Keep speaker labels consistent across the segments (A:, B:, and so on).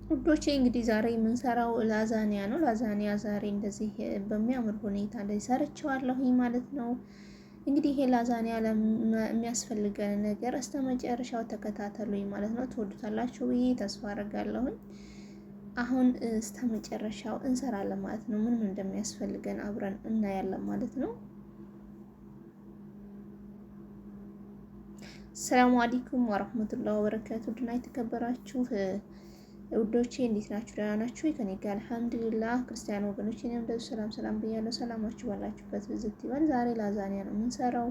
A: ውዶቼ እንግዲህ ዛሬ የምንሰራው ላዛኒያ ነው። ላዛኒያ ዛሬ እንደዚህ በሚያምር ሁኔታ እንደዚህ ሰርቼዋለሁኝ ማለት ነው። እንግዲህ ይሄ ላዛኒያ የሚያስፈልገን ነገር እስከ መጨረሻው ተከታተሉኝ ማለት ነው። ትወዱታላችሁ ብዬ ተስፋ አደርጋለሁኝ። አሁን እስከ መጨረሻው እንሰራለን ማለት ነው። ምን እንደሚያስፈልገን አብረን እናያለን ማለት ነው። ሰላም አለይኩም ወራህመቱላሂ ወበረካቱ። ድና የተከበራችሁ ውዶቼ እንዴት ናችሁ? ደህና ናችሁ? ከኔ ጋር አልሐምዱሊላህ። ክርስቲያን ወገኖቼ እኔም እንደዚህ ሰላም ሰላም ብያለሁ። ሰላማችሁ ባላችሁበት ብዝት ይበል። ዛሬ ላዛኒያ ነው የምንሰራው።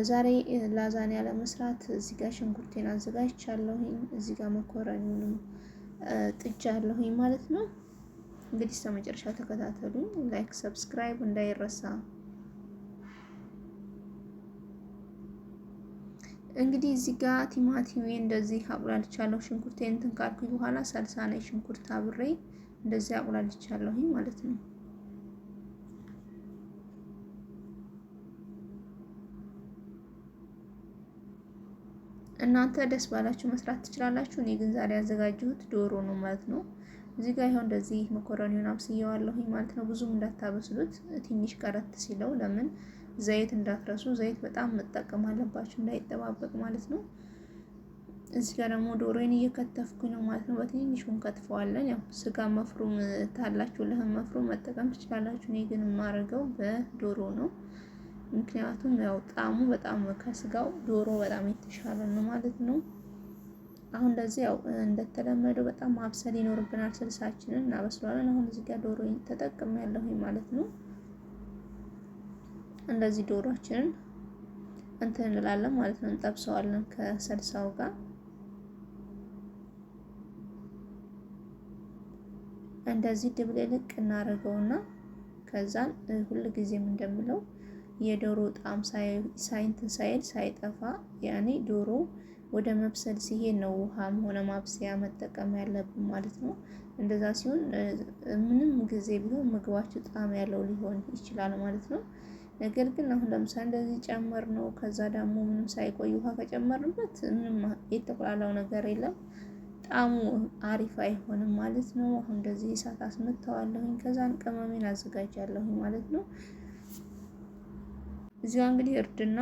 A: ዛሬ ላዛኒያ ለመስራት እዚህ ጋር ሽንኩርቴን አዘጋጅቻለሁኝ። እዚህ ጋር መኮረኒውንም ጥጃለሁኝ ማለት ነው። እንግዲህ እስከ መጨረሻ ተከታተሉኝ። ላይክ ሰብስክራይብ እንዳይረሳ። እንግዲህ እዚህ ጋር ቲማቲሜ እንደዚህ አቁላልቻለሁ። ሽንኩርቴን እንትን ካልኩኝ በኋላ ሰልሳ ነጭ ሽንኩርት አብሬ እንደዚህ አቁላልቻለሁኝ ማለት ነው። እናንተ ደስ ባላችሁ መስራት ትችላላችሁ። እኔ ግን ዛሬ ያዘጋጀሁት ዶሮ ነው ማለት ነው። እዚህ ጋር ይኸው እንደዚህ መኮረኒውን አብስየዋለሁኝ ማለት ነው። ብዙም እንዳታበስሉት፣ ትንሽ ቀረት ሲለው ለምን ዘይት እንዳትረሱ። ዘይት በጣም መጠቀም አለባችሁ እንዳይጠባበቅ ማለት ነው። እዚህ ጋር ደግሞ ዶሮዬን እየከተፍኩኝ ነው ማለት ነው። በትንሹ እንከትፈዋለን። ያው ስጋ መፍሩም ታላችሁ ለህም መፍሩም መጠቀም ትችላላችሁ። እኔ ግን የማደርገው በዶሮ ነው። ምክንያቱም ያው ጣዕሙ በጣም ከስጋው ዶሮ በጣም የተሻለ ነው ማለት ነው። አሁን እንደዚህ ያው እንደተለመደው በጣም ማብሰል ይኖርብናል። ስልሳችንን እናበስለዋለን። አሁን እዚህ ጋር ዶሮዬን ተጠቅሜያለሁኝ ማለት ነው። እንደዚህ ዶሮአችንን እንትን እንላለን ማለት ነው። እንጠብሰዋለን ከሰልሳው ጋር እንደዚህ ድብልቅ እናደርገውና ከዛን ሁሉ ጊዜም እንደምለው የዶሮ ጣዕም ሳይጠፋ ያኔ ዶሮ ወደ መብሰል ሲሄድ ነው ውሃም ሆነ ማብሰያ መጠቀም ያለብን ማለት ነው። እንደዛ ሲሆን ምንም ጊዜ ቢሆን ምግባችሁ ጣዕም ያለው ሊሆን ይችላል ማለት ነው። ነገር ግን አሁን ለምሳሌ እንደዚህ ጨመር ነው። ከዛ ደግሞ ምንም ሳይቆይ ውሃ ከጨመርንበት ምንም የተቆላላው ነገር የለም፣ ጣዕሙ አሪፍ አይሆንም ማለት ነው። አሁን እንደዚህ እሳት አስመታዋለሁኝ። ከዛን ቅመሜን አዘጋጃለሁኝ ማለት ነው። እዚያ እንግዲህ እርድና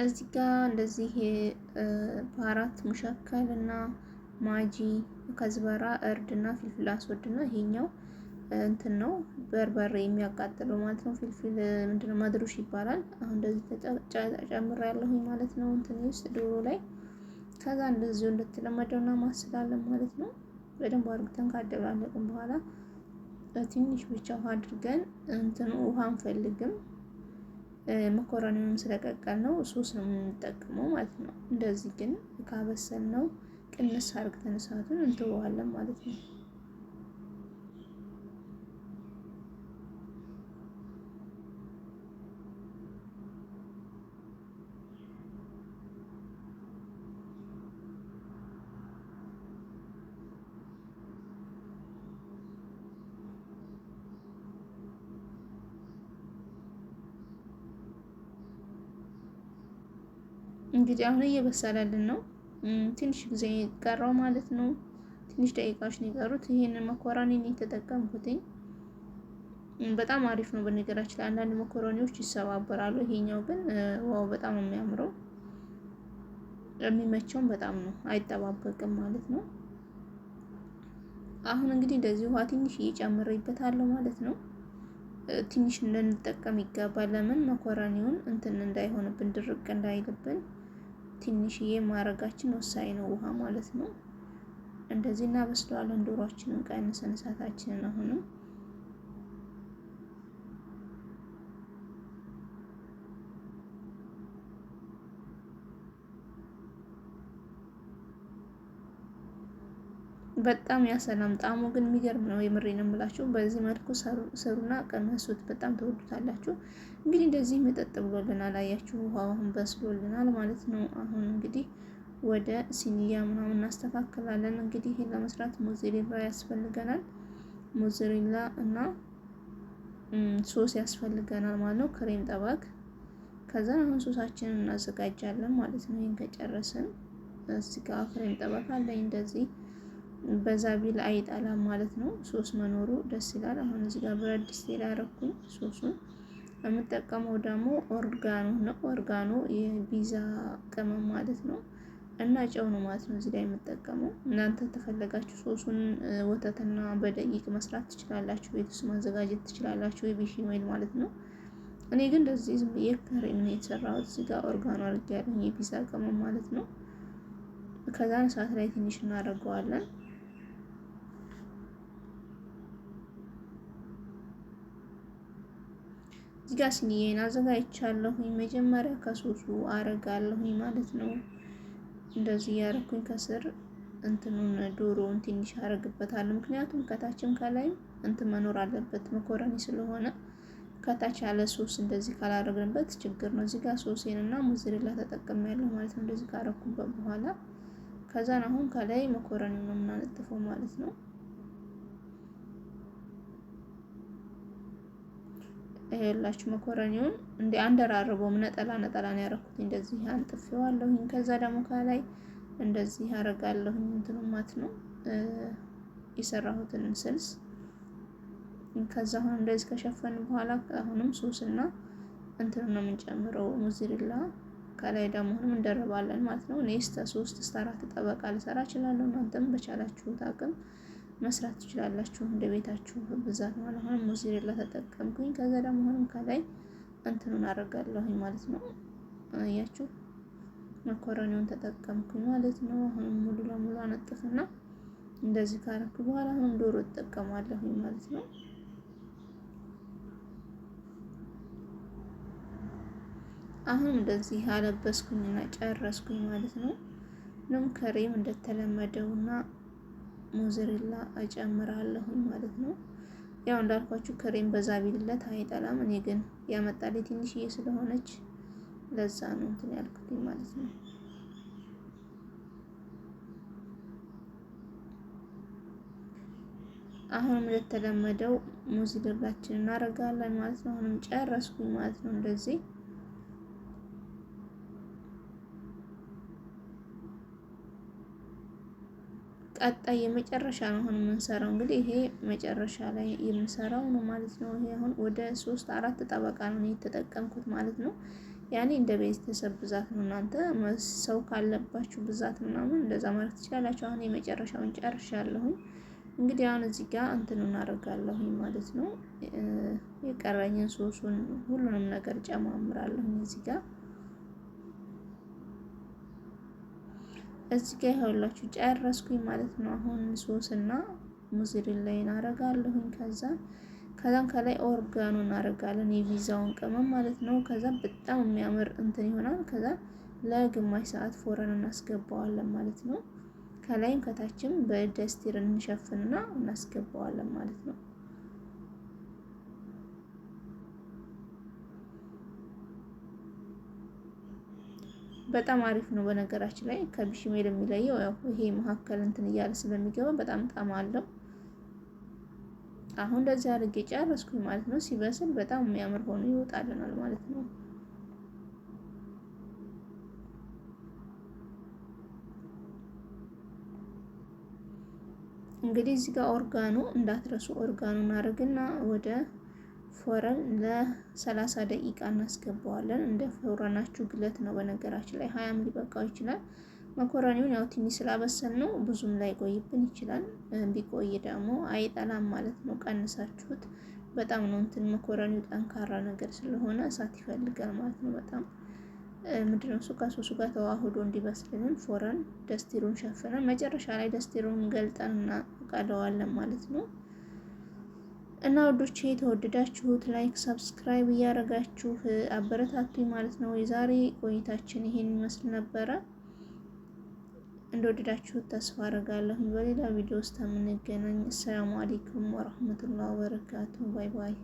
A: እዚህ ጋር እንደዚህ በአራት ሙሸከል እና ማጂ ከዝበራ እርድና ፍልፍል አስወድና ይሄኛው እንትን ነው በርበሬ የሚያቃጥለው ማለት ነው። ፍልፍል ምንድነው መድሩሽ ይባላል። አሁን እንደዚህ ጨምሬያለሁኝ ማለት ነው እንትን ውስጥ ዶሮ ላይ። ከዛ እንደዚሁ እንደተለመደውና ማስላለን ማለት ነው። በደንብ አድርገን ካደባለቅን በኋላ ትንሽ ብቻ ውሃ አድርገን እንትን ውሃ አንፈልግም። መኮረኒውንም ስለቀቀል ነው ሶስ ነው የምንጠቀመው ማለት ነው። እንደዚህ ግን ካበሰል ነው ቅንስ አድርገን እሳቱን እንተወዋለን ማለት ነው። እንግዲህ አሁን እየበሰለልን ነው። ትንሽ ጊዜ ቀረው ማለት ነው። ትንሽ ደቂቃዎች ነው የቀሩት። ይሄንን መኮረኒ ነው የተጠቀምኩትኝ። በጣም አሪፍ ነው። በነገራችን ላይ አንዳንድ መኮረኒዎች ይሰባበራሉ። ይሄኛው ግን ዋው በጣም ነው የሚያምረው። የሚመቸውም በጣም ነው፣ አይጠባበቅም ማለት ነው። አሁን እንግዲህ እንደዚህ ውሃ ትንሽ እየጨመረበታለሁ ማለት ነው። ትንሽ እንድንጠቀም ይገባል። ለምን መኮረኒውን እንትን እንዳይሆንብን፣ ድርቅ እንዳይልብን ትንሽዬ ማረጋችን ወሳኝ ነው፣ ውሃ ማለት ነው። እንደዚህ እናበስለዋለን። ዶሮአችንን ቀንሰን እሳታችንን አሁንም በጣም ያሰላም። ጣዕሙ ግን የሚገርም ነው። የምሬን እምላችሁ። በዚህ መልኩ ሰሩና ቀመሱት፣ በጣም ተወዱታላችሁ። እንግዲህ እንደዚህ መጠጥ ብሎልናል። አያችሁ፣ ውሃው አሁን በስሎልናል ማለት ነው። አሁን እንግዲህ ወደ ሲኒያ ምናምን እናስተካክላለን። እንግዲህ ይሄን ለመስራት ሞzzሬላ ያስፈልገናል። ሞzzሬላ እና ሶስ ያስፈልገናል ማለት ነው። ክሬም ጠባቅ። ከዛ አሁን ሶሳችንን እናዘጋጃለን ማለት ነው። ይሄን ከጨረስን እዚህ ጋር ክሬም ጠባቅ አለኝ እንደዚህ በዛ ቢል አይጠላም ማለት ነው። ሶስ መኖሩ ደስ ይላል። አሁን እዚህ ጋር ብረት ድስት ላይ አደረኩኝ ሶሱን። የምጠቀመው ደግሞ ኦርጋኖ ነው። ኦርጋኖ የፒዛ ቅመም ማለት ነው እና ጨው ነው ማለት ነው እዚህ ላይ የምጠቀመው። እናንተ ተፈለጋችሁ ሶሱን ወተትና በደቂቅ መስራት ትችላላችሁ፣ ቤት ውስጥ ማዘጋጀት ትችላላችሁ፣ የቤሽሜል ማለት ነው። እኔ ግን እንደዚህ ዝም ብዬ ከሬም ነው የተሰራሁት። እዚህ ጋር ኦርጋኖ አድርጌያለሁ፣ የፒዛ ቅመም ማለት ነው። ከዛ እሳት ላይ ትንሽ እናደርገዋለን። እዚህ ጋር ሲኒዬን አዘጋጅቻለሁኝ። መጀመሪያ ከሶሱ አረጋለሁኝ ማለት ነው። እንደዚህ ያረኩኝ ከስር እንትኑን ዶሮውን ትንሽ አረግበታለሁ። ምክንያቱም ከታችም ከላይም እንትን መኖር አለበት መኮረኒ ስለሆነ ከታች ያለ ሶስ እንደዚህ ካላረግንበት ችግር ነው። እዚህ ጋር ሶሴን እና ሙዝሬላ ተጠቅሜያለሁ ማለት ነው። እንደዚህ ካረኩበት በኋላ ከዛን አሁን ከላይ መኮረኒውን ነው የምናነጥፈው ማለት ነው። ይሄላችሁ መኮረኒውን እንደ አንደራርበው ነጠላ ነጠላ ነው ያረኩት። እንደዚህ አንጥፌዋለሁ። ከዛ ደግሞ ከላይ እንደዚህ አረጋለሁ እንትኑ ማለት ነው የሰራሁትን ስልስ። ከዛ አሁን እንደዚህ ከሸፈን በኋላ አሁንም ሶስና እንትኑ ነው የምንጨምረው ሙዝሬላ። ከላይ ደግሞ አሁንም እንደርባለን ማለት ነው። እኔ እስከ 3 እስከ 4 ጠበቃ ልሰራ እችላለሁ። እናንተም በቻላችሁት አቅም መስራት ትችላላችሁ እንደ ቤታችሁ ብዛት ማለት ነው። ሙዝሬላ ተጠቀምኩኝ። ከዛ ደግሞ አሁንም ከላይ እንትኑን አደርጋለሁኝ ማለት ነው። አያችሁ መኮረኒውን ተጠቀምኩኝ ማለት ነው። አሁንም ሙሉ ለሙሉ አነጥፍና እንደዚህ ካረኩ በኋላ አሁንም ዶሮ እጠቀማለሁኝ ማለት ነው። አሁን እንደዚህ አለበስኩኝና ጨረስኩኝ ማለት ነው። ነው ከሬም እንደተለመደውና ሙዝሬላ እጨምራለሁኝ ማለት ነው። ያው እንዳልኳችሁ ከሬም በዛ ቢልለት አይጠላም። እኔ ግን ያመጣልኝ ትንሽዬ ስለሆነች ለዛ ነው እንትን ያልኩት ማለት ነው። አሁንም እንደተለመደው ሙዝሬላችንን እናደርጋለን ማለት ነው። አሁንም ጨረስኩኝ ማለት ነው። እንደዚህ ቀጣይ የመጨረሻ ነው አሁን የምንሰራው። እንግዲህ ይሄ መጨረሻ ላይ የምንሰራው ነው ማለት ነው። ይሄ አሁን ወደ 3-4 ጠበቃ ነው የተጠቀምኩት ማለት ነው። ያኔ እንደ ቤተሰብ ብዛት ነው። እናንተ ሰው ካለባችሁ ብዛት ምናምን እንደዛ ማለት ትችላላችሁ። አሁን የመጨረሻውን ጨርሻለሁኝ። እንግዲህ አሁን እዚህ ጋር እንትን እናደርጋለሁኝ ማለት ነው። የቀረኝን ሶሱን ሁሉንም ነገር ጨማምራለሁኝ እዚህ ጋር ይኸውላችሁ ጨረስኩኝ ማለት ነው። አሁን ሶስና ሙዝሬላዬን አረጋለሁኝ። ከዛም ከላይ ኦርጋኖ እናደርጋለን የፒዛውን ቅመም ማለት ነው። ከዛ በጣም የሚያምር እንትን ይሆናል። ከዛ ለግማሽ ሰዓት ፎረን እናስገባዋለን ማለት ነው። ከላይም ከታችም በደስቲር እንሸፍንና እናስገባዋለን ማለት ነው። በጣም አሪፍ ነው። በነገራችን ላይ ከቢሽሜል የሚለየው ያው ይሄ መካከል እንትን እያለ ስለሚገባ በጣም ጣዕም አለው። አሁን እንደዚህ አድርጌ ጨረስኩኝ ማለት ነው። ሲበስል በጣም የሚያምር ሆኖ ይወጣልናል ማለት ነው። እንግዲህ እዚህ ጋር ኦርጋኖ እንዳትረሱ፣ ኦርጋኖ እናደርግና ወደ ፎረን ለ30 ደቂቃ እናስገባዋለን። እንደ ፎረናችሁ ግለት ነው። በነገራችን ላይ 20 ሊበቃው ይችላል። መኮረኒውን ያው ትንሽ ስላበሰል ነው ብዙም ላይ ቆይብን ይችላል። ቢቆይ ደግሞ አይጠላም ማለት ነው። ቀንሳችሁት በጣም ነው እንትን መኮረኒው ጠንካራ ነገር ስለሆነ እሳት ይፈልጋል ማለት ነው። በጣም ምንድነው እሱ ከሶሱ ጋር ተዋህዶ እንዲበስልልን ፎረን ደስቲሩን ሸፍነን መጨረሻ ላይ ደስቲሩን ገልጠን እናቀለዋለን ማለት ነው። እና ወዶቼ የተወደዳችሁት ላይክ ሰብስክራይብ እያደረጋችሁ አበረታቱኝ ማለት ነው። የዛሬ ቆይታችን ይሄን ይመስል ነበረ። እንደወደዳችሁት ተስፋ አደርጋለሁ። በሌላ ቪዲዮ ውስጥ የምንገናኝ። አሰላሙ አለይኩም ወራህመቱላሂ ወበረካቱ። ባይ ባይ።